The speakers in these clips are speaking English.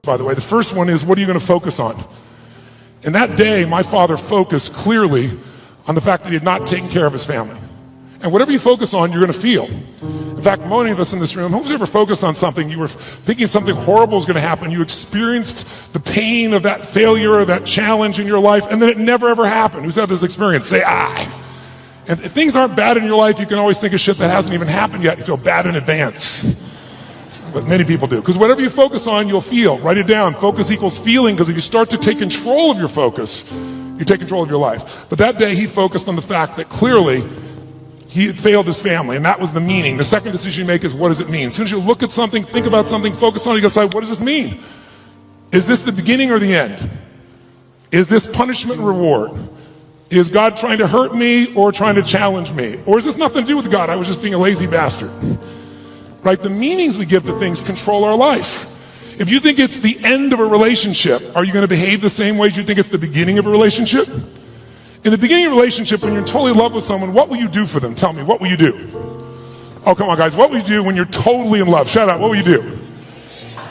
by the way. The first one is, what are you going to focus on? And that day, my father focused clearly on the fact that he had not taken care of his family. And whatever you focus on, you're going to feel. In fact, many of us in this room, who's ever focused on something, you were thinking something horrible was going to happen, you experienced the pain of that failure or that challenge in your life, and then it never ever happened. Who's had this experience? Say, I. And if things aren't bad in your life, you can always think of shit that hasn't even happened yet. You feel bad in advance. But many people do. Because whatever you focus on, you'll feel. Write it down. Focus equals feeling, because if you start to take control of your focus, you take control of your life. But that day, he focused on the fact that clearly he had failed his family, and that was the meaning. The second decision you make is, what does it mean? As soon as you look at something, think about something, focus on it, you gotta decide, what does this mean? Is this the beginning or the end? Is this punishment and reward? Is God trying to hurt me or trying to challenge me? Or is this nothing to do with God? I was just being a lazy bastard. Right? The meanings we give to things control our life. If you think it's the end of a relationship, are you going to behave the same way as you think it's the beginning of a relationship? In the beginning of a relationship, when you're in totally in love with someone, what will you do for them? Tell me, what will you do? Oh, come on, guys. What will you do when you're totally in love? Shout out, what will you do?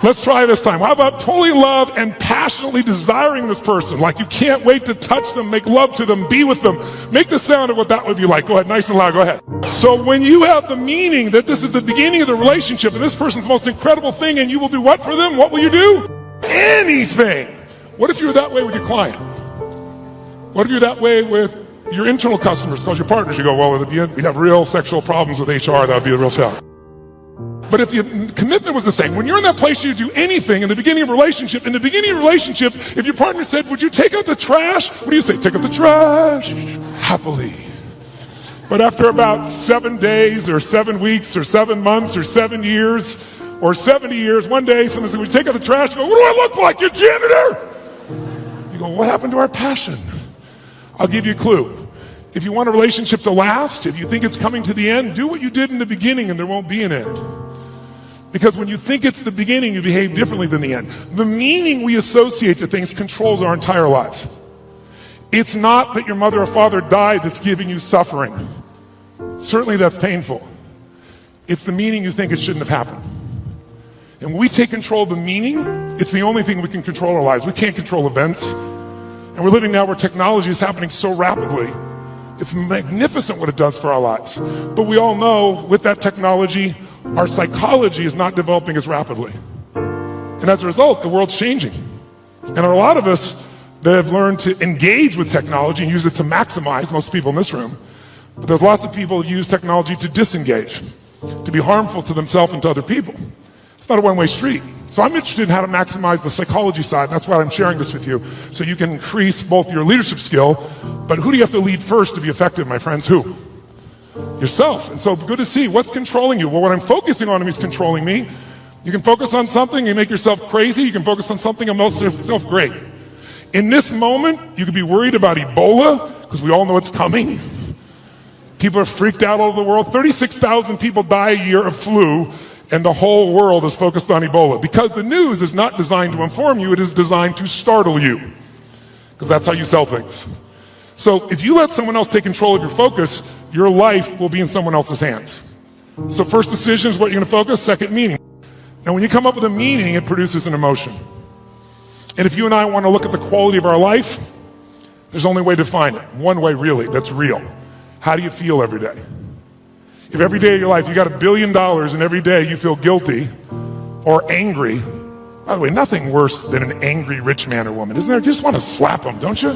Let's try this time. How about totally in love and passionately desiring this person? Like you can't wait to touch them, make love to them, be with them. Make the sound of what that would be like. Go ahead, nice and loud, go ahead. So when you have the meaning that this is the beginning of the relationship and this person's the most incredible thing, and you will do what for them? What will you do? Anything. What if you were that way with your client? What if you're that way with your internal customers? Because your partners, you go, well, at the end, we'd have real sexual problems with HR, that would be a real challenge. But if your commitment was the same, when you're in that place, you do anything in the beginning of a relationship. In the beginning of a relationship, if your partner said, would you take out the trash? What do you say? Take out the trash. Happily. But after about 7 days or 7 weeks or 7 months or 7 years or 70 years, one day someone said, would you take out the trash? You go, what do I look like, your janitor? You go, what happened to our passion? I'll give you a clue. If you want a relationship to last, if you think it's coming to the end, do what you did in the beginning and there won't be an end. Because when you think it's the beginning, you behave differently than the end. The meaning we associate to things controls our entire lives. It's not that your mother or father died that's giving you suffering. Certainly that's painful. It's the meaning you think it shouldn't have happened. And when we take control of the meaning, it's the only thing we can control our lives. We can't control events. And we're living now where technology is happening so rapidly. It's magnificent what it does for our lives. But we all know with that technology, our psychology is not developing as rapidly. And as a result, the world's changing. And there are a lot of us that have learned to engage with technology and use it to maximize, most people in this room. But there's lots of people who use technology to disengage, to be harmful to themselves and to other people. It's not a one-way street. So I'm interested in how to maximize the psychology side. That's why I'm sharing this with you, so you can increase both your leadership skill, but who do you have to lead first to be effective, my friends? Who? Yourself. And so good to see. What's controlling you? Well, what I'm focusing on is controlling me. You can focus on something and make yourself crazy. You can focus on something and make yourself great. In this moment, you could be worried about Ebola, because we all know it's coming. People are freaked out all over the world. 36,000 people die a year of flu, and the whole world is focused on Ebola. Because the news is not designed to inform you, it is designed to startle you. Because that's how you sell things. So if you let someone else take control of your focus, your life will be in someone else's hands. So first decision is what you're going to focus, second meaning. Now when you come up with a meaning, it produces an emotion. And if you and I want to look at the quality of our life, there's only a way to define it. One way really, that's real. How do you feel every day? If every day of your life you got $1 billion and every day you feel guilty or angry, by the way, nothing worse than an angry rich man or woman, isn't there? You just want to slap them, don't you?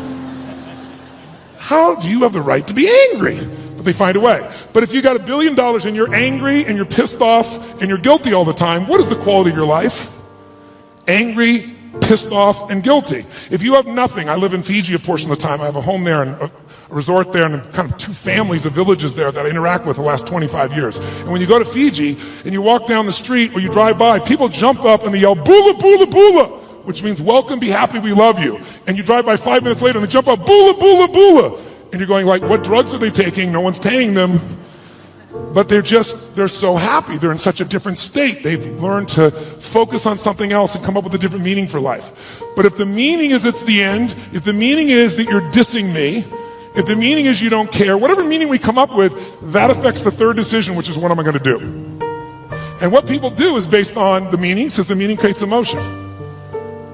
How do you have the right to be angry? But they find a way. But if you got $1 billion and you're angry and you're pissed off and you're guilty all the time, what is the quality of your life? Angry, pissed off, and guilty. If you have nothing, I live in Fiji a portion of the time. I have a home there and a resort there and kind of 2 families of villages there that I interact with the last 25 years. And when you go to Fiji and you walk down the street or you drive by, people jump up and they yell, "Bula, bula, bula," which means welcome, be happy, we love you. And you drive by 5 minutes later and they jump up, "Bula, bula, bula." And you're going like, what drugs are they taking? No one's paying them. But they're so happy. They're in such a different state. They've learned to focus on something else and come up with a different meaning for life. But if the meaning is it's the end, if the meaning is that you're dissing me, if the meaning is you don't care, whatever meaning we come up with, that affects the third decision, which is what am I going to do? And what people do is based on the meaning, since the meaning creates emotion.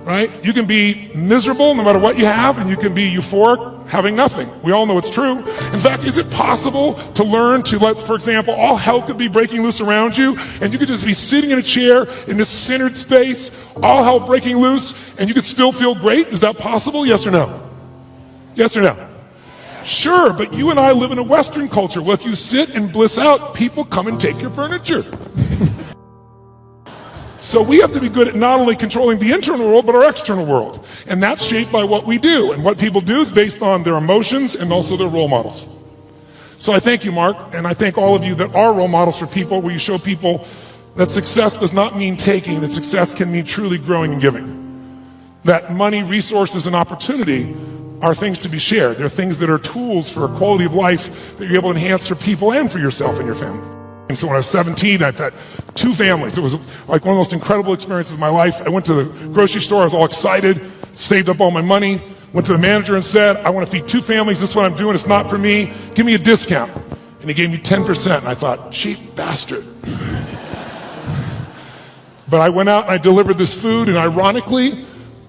right? You can be miserable no matter what you have, and you can be euphoric having nothing. We all know it's true. In fact, is it possible to learn to let, for example, all hell could be breaking loose around you, and you could just be sitting in a chair in this centered space, all hell breaking loose, and you could still feel great? Is that possible? Yes or no? Yes or no? Sure, but you and I live in a Western culture. Well, if you sit and bliss out, people come and take your furniture. So we have to be good at not only controlling the internal world, but our external world. And that's shaped by what we do. And what people do is based on their emotions and also their role models. So I thank you, Mark, and I thank all of you that are role models for people, where you show people that success does not mean taking, that success can mean truly growing and giving. That money, resources, and opportunity are things to be shared. They're things that are tools for a quality of life that you're able to enhance for people and for yourself and your family. And so when I was 17, I've had 2 families. It was like one of the most incredible experiences of my life. I went to the grocery store, I was all excited, saved up all my money, went to the manager and said, I want to feed 2 families, this is what I'm doing, it's not for me, give me a discount. And he gave me 10%, and I thought, cheap bastard. But I went out and I delivered this food, and ironically,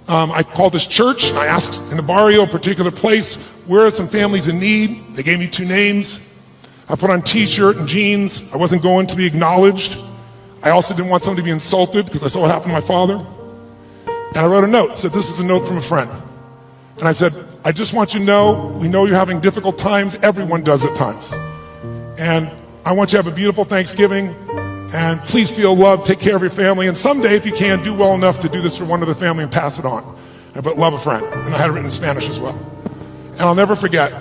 I called this church, and I asked in the barrio, a particular place, where are some families in need? They gave me 2 names. I put on t-shirt and jeans. I wasn't going to be acknowledged. I also didn't want someone to be insulted because I saw what happened to my father. And I wrote a note, said, this is a note from a friend. And I said, I just want you to know, we know you're having difficult times. Everyone does at times. And I want you to have a beautiful Thanksgiving. And please feel loved, take care of your family. And someday, if you can, do well enough to do this for one other family and pass it on. I put love a friend. And I had it written in Spanish as well. And I'll never forget,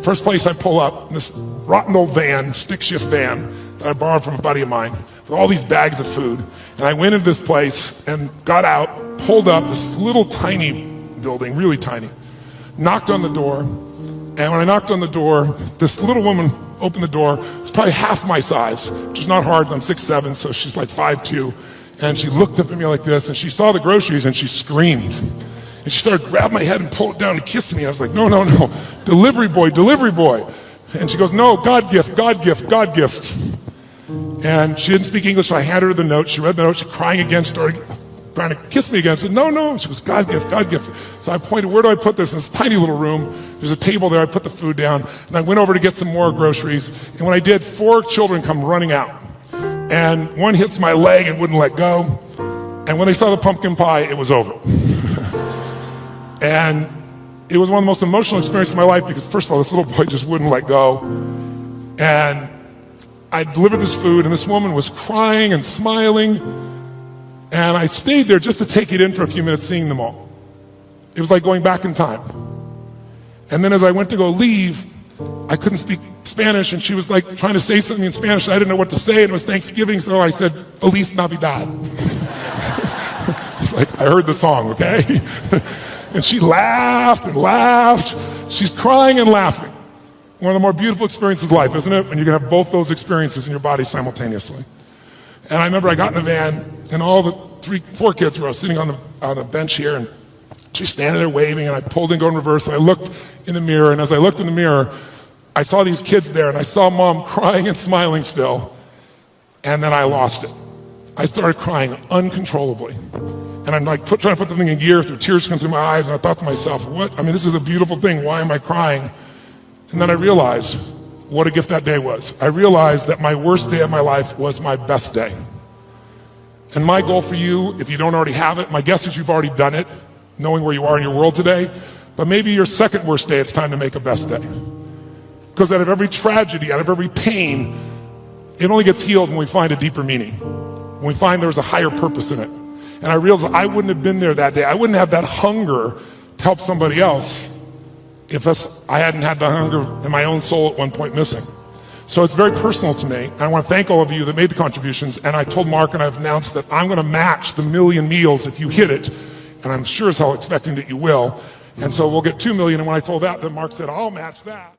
first place I pull up, this rotten old van, stick shift van, that I borrowed from a buddy of mine, with all these bags of food. And I went into this place and got out, pulled up this little tiny building, really tiny, knocked on the door. And when I knocked on the door, this little woman opened the door. It's probably half my size, which is not hard. I'm 6'7", so she's like 5'2". And she looked up at me like this, and she saw the groceries, and she screamed. And she started grabbing my head and pulled it down and kissed me. I was like, no, no, no, delivery boy, delivery boy. And she goes, no, God gift, God gift, God gift. And she didn't speak English, so I handed her the note. She read the note, she crying again, started trying to kiss me again. I said, no, no. She goes, God gift, God gift. So I pointed, where do I put this? In this tiny little room, there's a table there, I put the food down, and I went over to get some more groceries. And when I did, 4 children come running out. And one hits my leg and wouldn't let go. And when they saw the pumpkin pie, it was over. And it was one of the most emotional experiences of my life because, first of all, this little boy just wouldn't let go. And I delivered this food, and this woman was crying and smiling. And I stayed there just to take it in for a few minutes, seeing them all. It was like going back in time. And then as I went to go leave, I couldn't speak Spanish, and she was like trying to say something in Spanish. I didn't know what to say, and it was Thanksgiving, so I said, Feliz Navidad. It's like, I heard the song, okay? And she laughed and laughed. She's crying and laughing. One of the more beautiful experiences of life, isn't it? When you can have both those experiences in your body simultaneously. And I remember I got in the van, and all the 4 kids were sitting on the bench here, and she's standing there waving, and I pulled and go in reverse, and I looked in the mirror, and as I looked in the mirror, I saw these kids there, and I saw Mom crying and smiling still, and then I lost it. I started crying uncontrollably. And I'm like trying to put the thing in gear, through tears come through my eyes, and I thought to myself, this is a beautiful thing, why am I crying? And then I realized what a gift that day was. I realized that my worst day of my life was my best day. And my goal for you, if you don't already have it, my guess is you've already done it, knowing where you are in your world today, but maybe your second worst day, it's time to make a best day. Because out of every tragedy, out of every pain, it only gets healed when we find a deeper meaning, when we find there's a higher purpose in it. And I realized I wouldn't have been there that day. I wouldn't have that hunger to help somebody else if I hadn't had the hunger in my own soul at one point missing. So it's very personal to me. And I want to thank all of you that made the contributions. And I told Mark, and I've announced that I'm going to match the 1 million meals if you hit it. And I'm sure as hell expecting that you will. And so we'll get 2 million. And when I told that, then Mark said, I'll match that.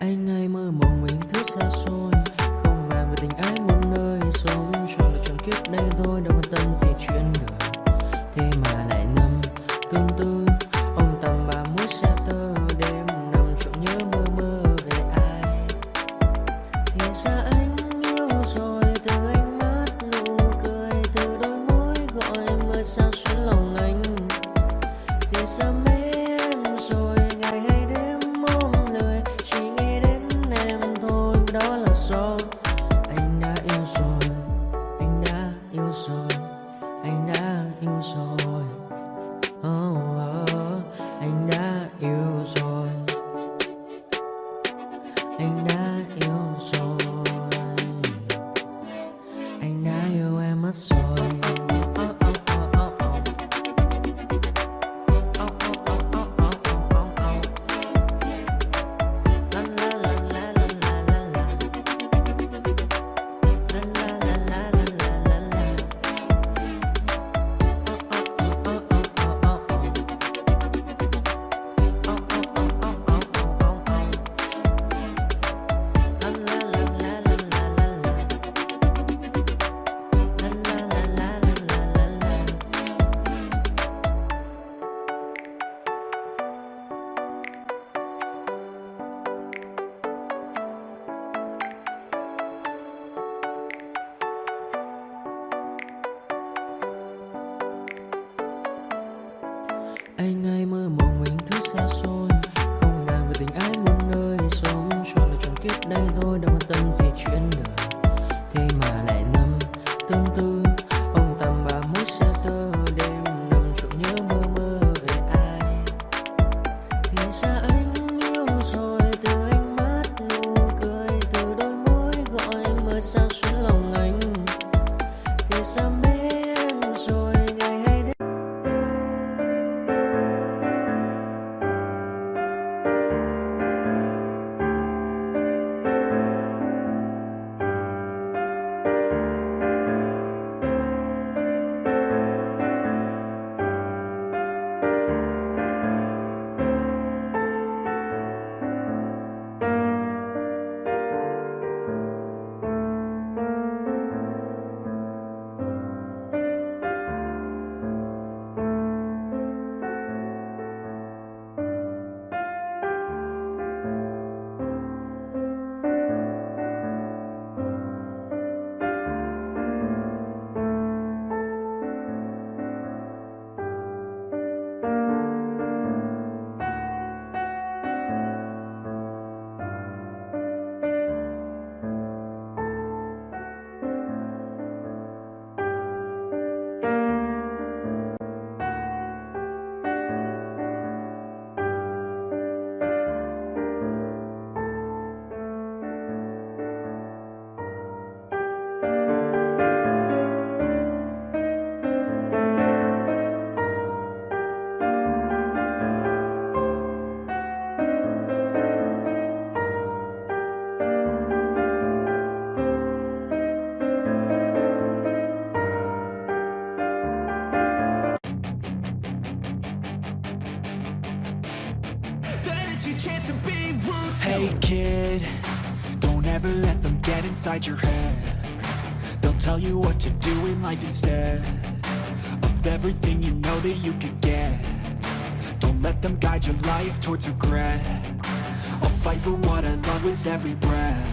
Anh hay mơ mộng mình thức xa xôi, không màng về tình ái muôn nơi. Sống trọn đời trọn kiếp đây thôi, đâu quan tâm gì chuyện đời. Thế mà lại ngâm tương tư, ông tầm bà mối xa tơ. Đêm nằm trộm nhớ mơ mơ về ai. Thì ra anh yêu rồi, từ ánh mắt nụ cười, từ đôi môi gọi mưa sao xuyến lòng anh. Thì ra mê em rồi, ngày hay đêm ôm lười, chỉ nghĩ đến em thôi. Đó là do anh đã yêu rồi, anh đã yêu rồi, anh đã yêu rồi. Oh, oh, anh đã yêu rồi, anh đã yêu rồi, anh đã yêu em mất rồi. Anh hay mơ mộng mình thức xa xôi, không màng về tình ái muôn nơi. Sống trọn đời trọn kiếp đây thôi, đâu quan tâm gì chuyện đời. Thế mà lại nằm tương tư, ông tầm bà mối xa tơ. Đêm nằm trộm nhớ mơ mơ về ai. Thì ra anh yêu rồi, từ ánh mắt nụ cười, từ đôi môi gọi mưa sao xuyến lòng anh. Thì ra mê em rồi, ngày hay đêm. Hey kid, don't ever let them get inside your head. They'll tell you what to do in life instead of everything you know that you could get. Don't let them guide your life towards regret. I'll fight for what I love with every breath.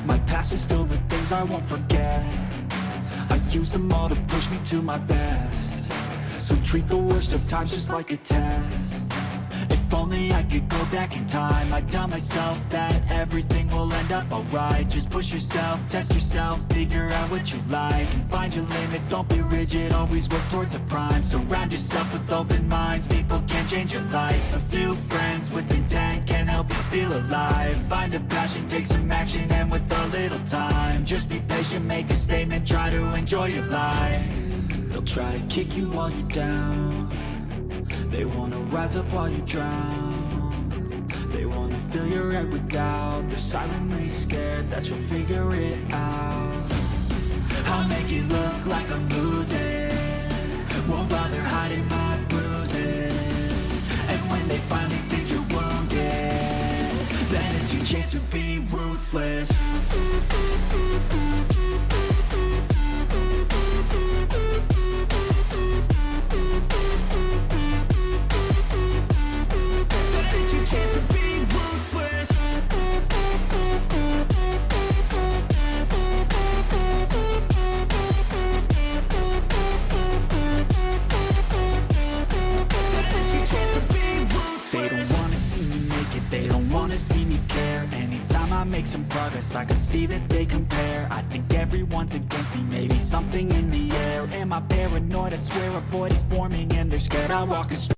My past is filled with things I won't forget. I use them all to push me to my best. So treat the worst of times just like a test. If only I could go back in time, I'd tell myself that everything will end up alright. Just push yourself, test yourself, figure out what you like, and find your limits, don't be rigid, always work towards a prime. Surround yourself with open minds, people can change your life. A few friends with intent can help you feel alive. Find a passion, take some action, and with a little time, just be patient, make a statement, try to enjoy your life. They'll try to kick you while you're down. They wanna rise up while you drown. They wanna fill your head with doubt. They're silently scared that you'll figure it out. I'll make it look like I'm losing, won't bother hiding my bruises. And when they finally think you're wounded, then it's your chance ruthless. It's your chance to be ruthless. It's your chance to be ruthless. They don't wanna see me make it, they don't wanna see me care. Anytime I make some progress, I can see that they compare. I think everyone's against me, maybe something in the air. Am I paranoid? I swear a void is forming and they're scared I walk a